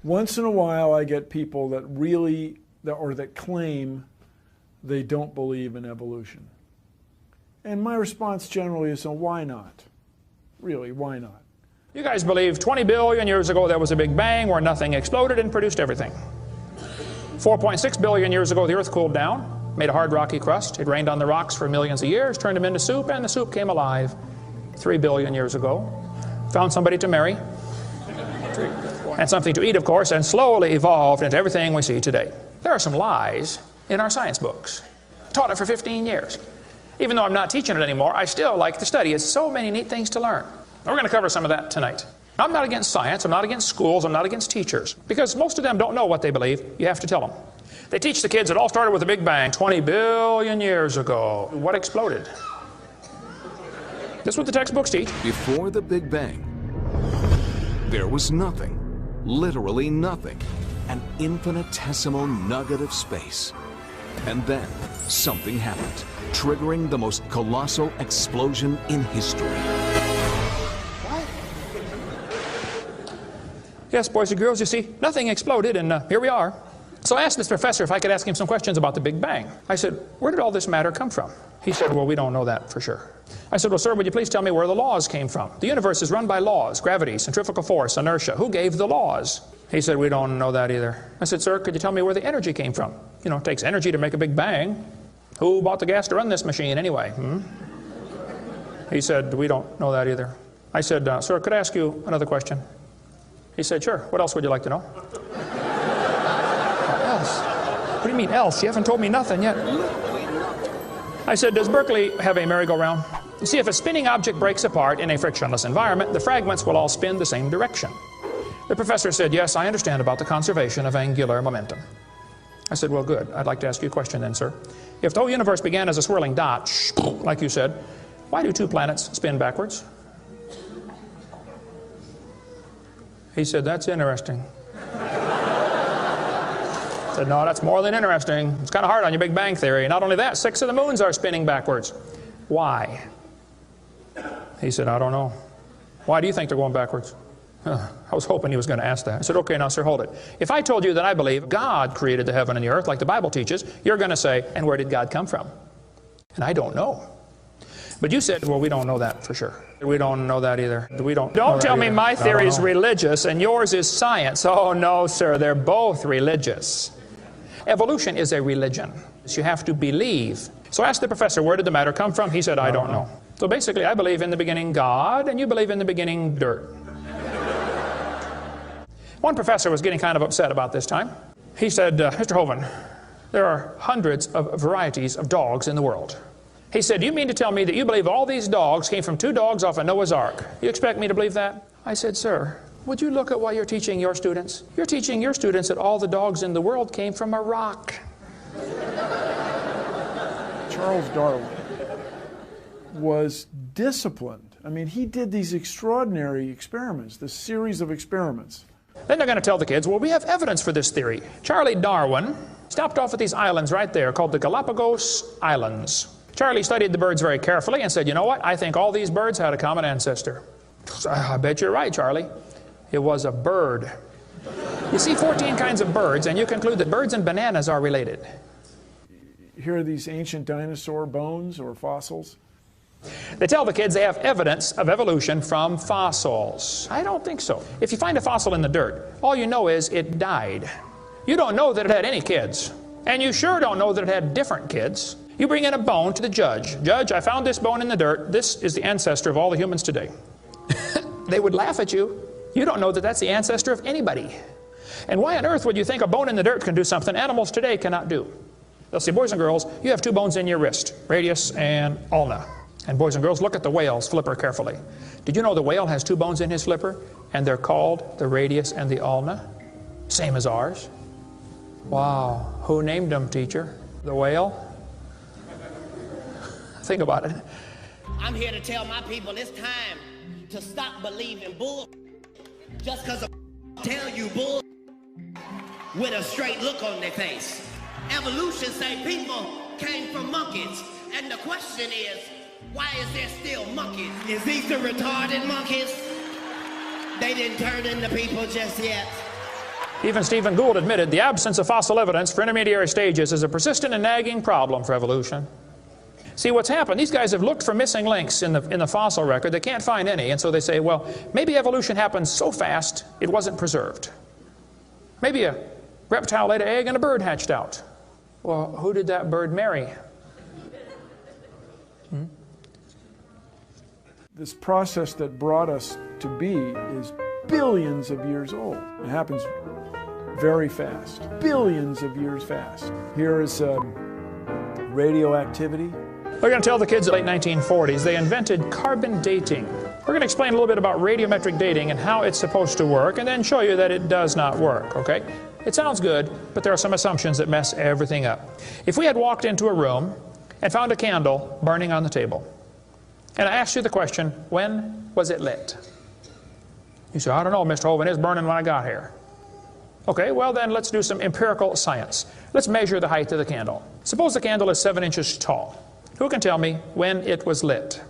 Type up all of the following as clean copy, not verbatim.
Once in a while I get people that really, or that claim they don't believe in evolution. And my response generally is, so why not? Really, why not? You guys believe 20 billion years ago there was a big bang where nothing exploded and produced everything. 4.6 billion years ago the earth cooled down, made a hard rocky crust. It rained on the rocks for millions of years, turned them into soup, and the soup came alive 3 billion years ago. Found somebody to marry, and something to eat, of course, and slowly evolved into everything we see today. There are some lies in our science books. Taught it for 15 years. Even though I'm not teaching it anymore, I still like to study. It's so many neat things to learn. We're going to cover some of that tonight. I'm not against science, I'm not against schools, I'm not against teachers, because most of them don't know what they believe. You have to tell them. They teach the kids it all started with a big bang 20 billion years ago. What exploded? This is what the textbooks teach. Before the Big Bang, there was nothing, literally nothing, an infinitesimal nugget of space. And then something happened, triggering the most colossal explosion in history. Yes, boys and girls, you see, nothing exploded, and here we are. So I asked this professor if I could ask him some questions about the Big Bang. I said, where did all this matter come from? He said, well, we don't know that for sure. I said, well, sir, would you please tell me where the laws came from? The universe is run by laws, gravity, centrifugal force, inertia. Who gave the laws? He said, we don't know that either. I said, sir, could you tell me where the energy came from? You know, it takes energy to make a Big Bang. Who bought the gas to run this machine anyway? He said, we don't know that either. I said, sir, could I ask you another question? He said, sure. What else would you like to know? What else? What do you mean else? You haven't told me nothing yet. I said, does Berkeley have a merry-go-round? You see, if a spinning object breaks apart in a frictionless environment, the fragments will all spin the same direction. The professor said, yes, I understand about the conservation of angular momentum. I said, well, good. I'd like to ask you a question then, sir. If the whole universe began as a swirling dot, like you said, why do 2 planets spin backwards? He said, that's interesting. I said, no, that's more than interesting. It's kind of hard on your Big Bang Theory. Not only that, 6 of the moons are spinning backwards. Why? He said, I don't know. Why do you think they're going backwards? I was hoping he was going to ask that. I said, okay, now, sir, hold it. If I told you that I believe God created the heaven and the earth, like the Bible teaches, you're going to say, and where did God come from? And I don't know. But you said, well, we don't know that for sure. We don't know that either. Don't tell me my theory is religious and yours is science. Oh, no, sir, they're both religious. Evolution is a religion. You have to believe. So I asked the professor, where did the matter come from? He said, I don't know. So basically, I believe in the beginning God, and you believe in the beginning dirt. One professor was getting kind of upset about this time. He said, Mr. Hovind, there are hundreds of varieties of dogs in the world. He said, do you mean to tell me that you believe all these dogs came from 2 dogs off a Noah's Ark? You expect me to believe that? I said, sir, would you look at what you're teaching your students? You're teaching your students that all the dogs in the world came from a rock. Charles Darwin was disciplined. I mean, he did these extraordinary experiments, this series of experiments. Then they're going to tell the kids, well, we have evidence for this theory. Charlie Darwin stopped off at these islands right there called the Galapagos Islands. Charlie studied the birds very carefully and said, you know what? I think all these birds had a common ancestor. I bet you're right, Charlie. It was a bird. You see 14 kinds of birds, and you conclude that birds and bananas are related. Here are these ancient dinosaur bones or fossils. They tell the kids they have evidence of evolution from fossils. I don't think so. If you find a fossil in the dirt, all you know is it died. You don't know that it had any kids. And you sure don't know that it had different kids. You bring in a bone to the judge. Judge, I found this bone in the dirt. This is the ancestor of all the humans today. They would laugh at you. You don't know that that's the ancestor of anybody. And why on earth would you think a bone in the dirt can do something animals today cannot do? They'll say, boys and girls, you have 2 bones in your wrist, radius and ulna. And boys and girls, look at the whale's flipper carefully. Did you know the whale has 2 bones in his flipper? And they're called the radius and the ulna? Same as ours. Wow. Who named them, teacher? The whale? Think about it. I'm here to tell my people it's time to stop believing bull just because tell you bull with a straight look on their face. Evolution say people came from monkeys, and the question is, why is there still monkeys? Is these the retarded monkeys? They didn't turn into people just yet. Even Stephen Gould admitted the absence of fossil evidence for intermediary stages is a persistent and nagging problem for evolution. See, what's happened, these guys have looked for missing links in the fossil record. They can't find any, and so they say, well, maybe evolution happened so fast it wasn't preserved. Maybe a reptile laid an egg and a bird hatched out. Well, who did that bird marry? This process that brought us to be is billions of years old. It happens very fast, billions of years fast. Here is radioactivity. We're going to tell the kids in the late 1940s they invented carbon dating. We're going to explain a little bit about radiometric dating and how it's supposed to work, and then show you that it does not work, okay? It sounds good, but there are some assumptions that mess everything up. If we had walked into a room and found a candle burning on the table, and I asked you the question, when was it lit? You say, I don't know, Mr. Hovind, it's burning when I got here. Okay, well then let's do some empirical science. Let's measure the height of the candle. Suppose the candle is 7 inches tall. Who can tell me when it was lit?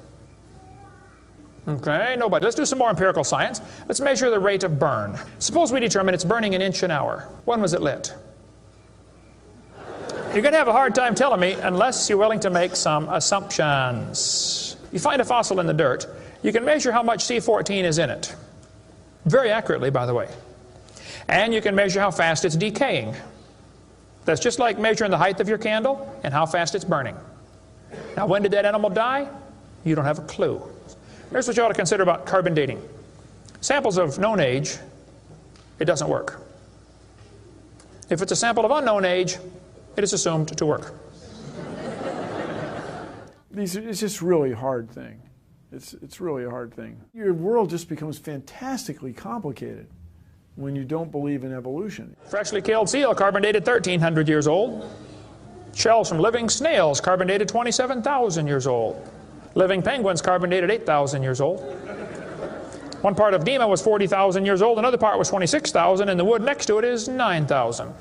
Okay, nobody. Let's do some more empirical science. Let's measure the rate of burn. Suppose we determine it's burning 1 inch an hour. When was it lit? You're going to have a hard time telling me unless you're willing to make some assumptions. You find a fossil in the dirt, you can measure how much C14 is in it. Very accurately, by the way. And you can measure how fast it's decaying. That's just like measuring the height of your candle and how fast it's burning. Now, when did that animal die? You don't have a clue. Here's what you ought to consider about carbon dating. Samples of known age, it doesn't work. If it's a sample of unknown age, it is assumed to work. It's just really a hard thing. It's really a hard thing. Your world just becomes fantastically complicated when you don't believe in evolution. Freshly killed seal, carbon dated 1,300 years old. Shells from living snails, carbon dated 27,000 years old. Living penguins, carbon dated 8,000 years old. One part of Dima was 40,000 years old, another part was 26,000, and the wood next to it is 9,000.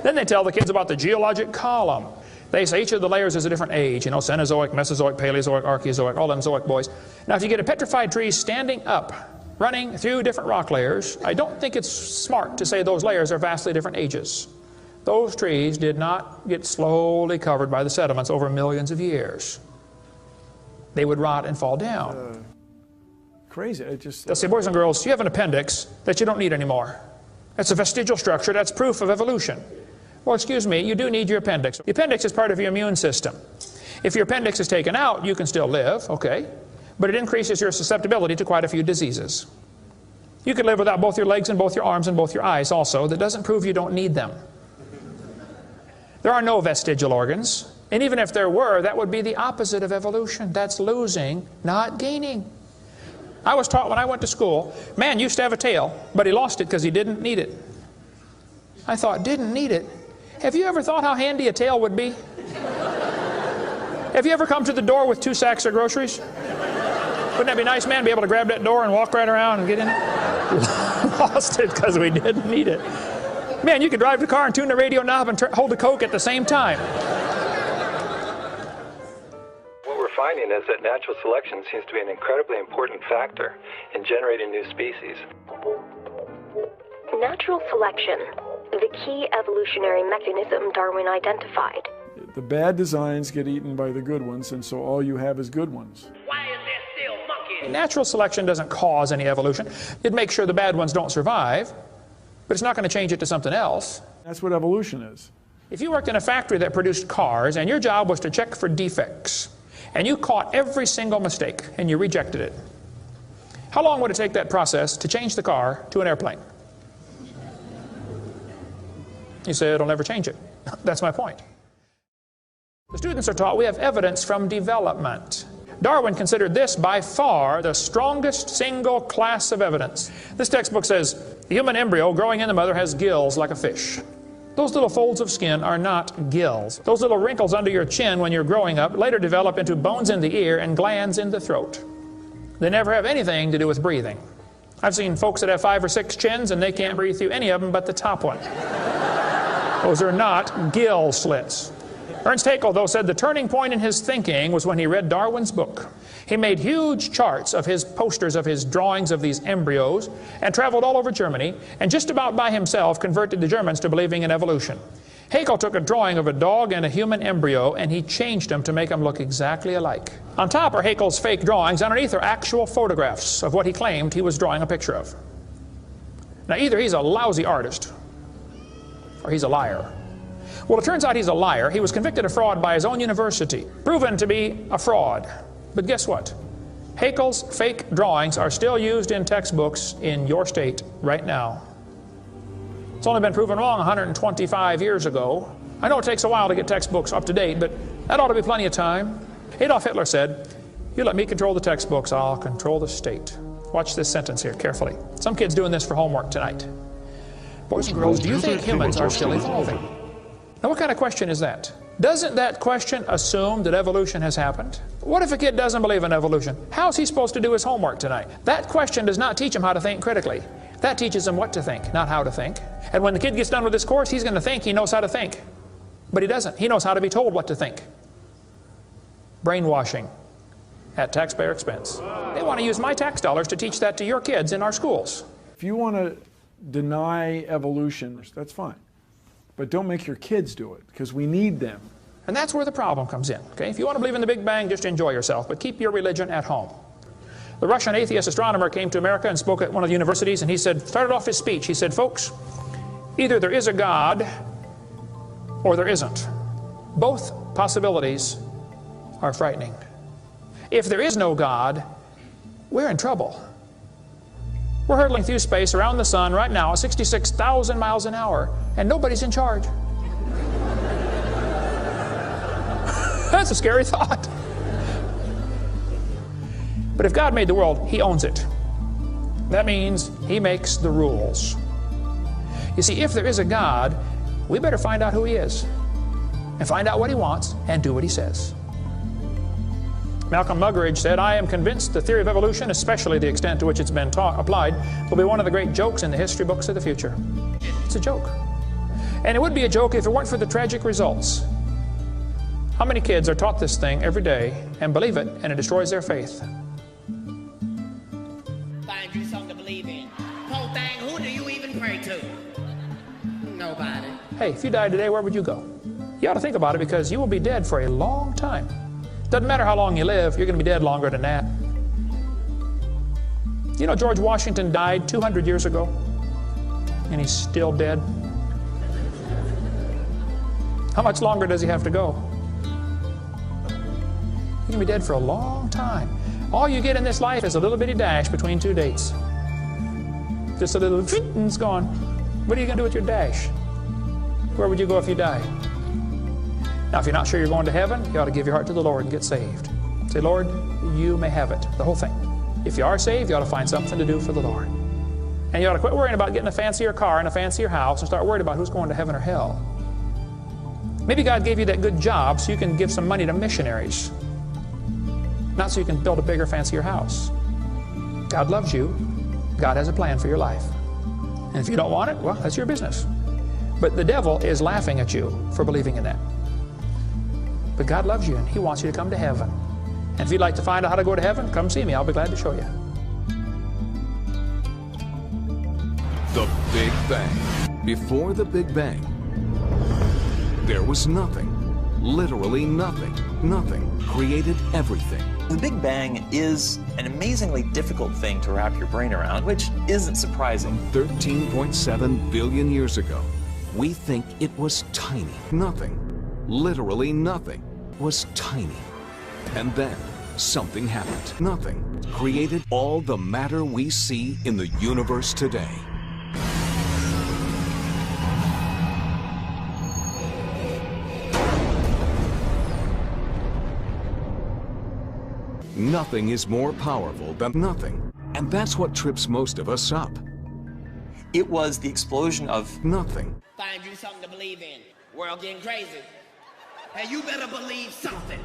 Then they tell the kids about the geologic column. They say each of the layers is a different age, you know, Cenozoic, Mesozoic, Paleozoic, Archeozoic, all them zoic boys. Now, if you get a petrified tree standing up, running through different rock layers, I don't think it's smart to say those layers are vastly different ages. Those trees did not get slowly covered by the sediments over millions of years. They would rot and fall down. Crazy. They'll say, boys and girls, you have an appendix that you don't need anymore. That's a vestigial structure. That's proof of evolution. Well, excuse me, you do need your appendix. The appendix is part of your immune system. If your appendix is taken out, you can still live, okay? But it increases your susceptibility to quite a few diseases. You could live without both your legs and both your arms and both your eyes also. That doesn't prove you don't need them. There are no vestigial organs. And even if there were, that would be the opposite of evolution. That's losing, not gaining. I was taught when I went to school, man used to have a tail, but he lost it because he didn't need it. I thought, didn't need it? Have you ever thought how handy a tail would be? Have you ever come to the door with 2 sacks of groceries? Wouldn't that be nice, man? Be able to grab that door and walk right around and get in it? Lost it because we didn't need it. Man, you could drive the car and tune the radio knob and hold the Coke at the same time. What we're finding is that natural selection seems to be an incredibly important factor in generating new species. Natural selection, the key evolutionary mechanism Darwin identified. The bad designs get eaten by the good ones, and so all you have is good ones. Why is there still monkeys? Natural selection doesn't cause any evolution. It makes sure the bad ones don't survive, but it's not going to change it to something else. That's what evolution is. If you worked in a factory that produced cars and your job was to check for defects, and you caught every single mistake and you rejected it, how long would it take that process to change the car to an airplane? You say it'll never change it. That's my point. The students are taught we have evidence from development. Darwin considered this by far the strongest single class of evidence. This textbook says the human embryo growing in the mother has gills like a fish. Those little folds of skin are not gills. Those little wrinkles under your chin when you're growing up later develop into bones in the ear and glands in the throat. They never have anything to do with breathing. I've seen folks that have 5 or 6 chins and they can't breathe through any of them but the top one. Those are not gill slits. Ernst Haeckel, though, said the turning point in his thinking was when he read Darwin's book. He made huge charts of his posters of his drawings of these embryos and traveled all over Germany and just about by himself converted the Germans to believing in evolution. Haeckel took a drawing of a dog and a human embryo and he changed them to make them look exactly alike. On top are Haeckel's fake drawings. Underneath are actual photographs of what he claimed he was drawing a picture of. Now either he's a lousy artist or he's a liar. Well, it turns out he's a liar. He was convicted of fraud by his own university, proven to be a fraud. But guess what? Haeckel's fake drawings are still used in textbooks in your state right now. It's only been proven wrong 125 years ago. I know it takes a while to get textbooks up to date, but that ought to be plenty of time. Adolf Hitler said, "You let me control the textbooks, I'll control the state." Watch this sentence here carefully. Some kids doing this for homework tonight. Boys and girls, do you think humans are still evolving? Now what kind of question is that? Doesn't that question assume that evolution has happened? What if a kid doesn't believe in evolution? How's he supposed to do his homework tonight? That question does not teach him how to think critically. That teaches him what to think, not how to think. And when the kid gets done with this course, he's going to think he knows how to think. But he doesn't. He knows how to be told what to think. Brainwashing at taxpayer expense. They want to use my tax dollars to teach that to your kids in our schools. If you want to deny evolution, that's fine. But don't make your kids do it, because we need them. And that's where the problem comes in. Okay? If you want to believe in the Big Bang, just enjoy yourself, but keep your religion at home. The Russian atheist astronomer came to America and spoke at one of the universities, and he started off his speech, he said, "Folks, either there is a God or there isn't. Both possibilities are frightening. If there is no God, we're in trouble. We're hurtling through space around the sun right now at 66,000 miles an hour, and nobody's in charge." That's a scary thought. But if God made the world, He owns it. That means He makes the rules. You see, if there is a God, we better find out who He is, and find out what He wants, and do what He says. Malcolm Muggeridge said, "I am convinced the theory of evolution, especially the extent to which it's been applied, will be one of the great jokes in the history books of the future." It's a joke. And it would be a joke if it weren't for the tragic results. How many kids are taught this thing every day and believe it, and it destroys their faith? Find you something to believe in. Whole thing, who do you even pray to? Nobody. Hey, if you died today, where would you go? You ought to think about it, because you will be dead for a long time. Doesn't matter how long you live, you're going to be dead longer than that. You know George Washington died 200 years ago, and he's still dead. How much longer does he have to go? You're going to be dead for a long time. All you get in this life is a little bitty dash between two dates. Just a little, and it's gone. What are you going to do with your dash? Where would you go if you died? Now, if you're not sure you're going to heaven, you ought to give your heart to the Lord and get saved. Say, "Lord, you may have it," the whole thing. If you are saved, you ought to find something to do for the Lord. And you ought to quit worrying about getting a fancier car and a fancier house and start worrying about who's going to heaven or hell. Maybe God gave you that good job so you can give some money to missionaries, not so you can build a bigger, fancier house. God loves you. God has a plan for your life. And if you don't want it, well, that's your business. But the devil is laughing at you for believing in that. But God loves you, and He wants you to come to heaven. And if you'd like to find out how to go to heaven, come see me. I'll be glad to show you. The Big Bang. Before the Big Bang, there was nothing. Literally nothing. Nothing created everything. The Big Bang is an amazingly difficult thing to wrap your brain around, which isn't surprising. 13.7 billion years ago, we think it was tiny. Nothing. Literally nothing was tiny. And then something happened. Nothing created all the matter we see in the universe today. Nothing is more powerful than nothing. And that's what trips most of us up. It was the explosion of nothing. Find you something to believe in. World getting crazy. And you better believe something.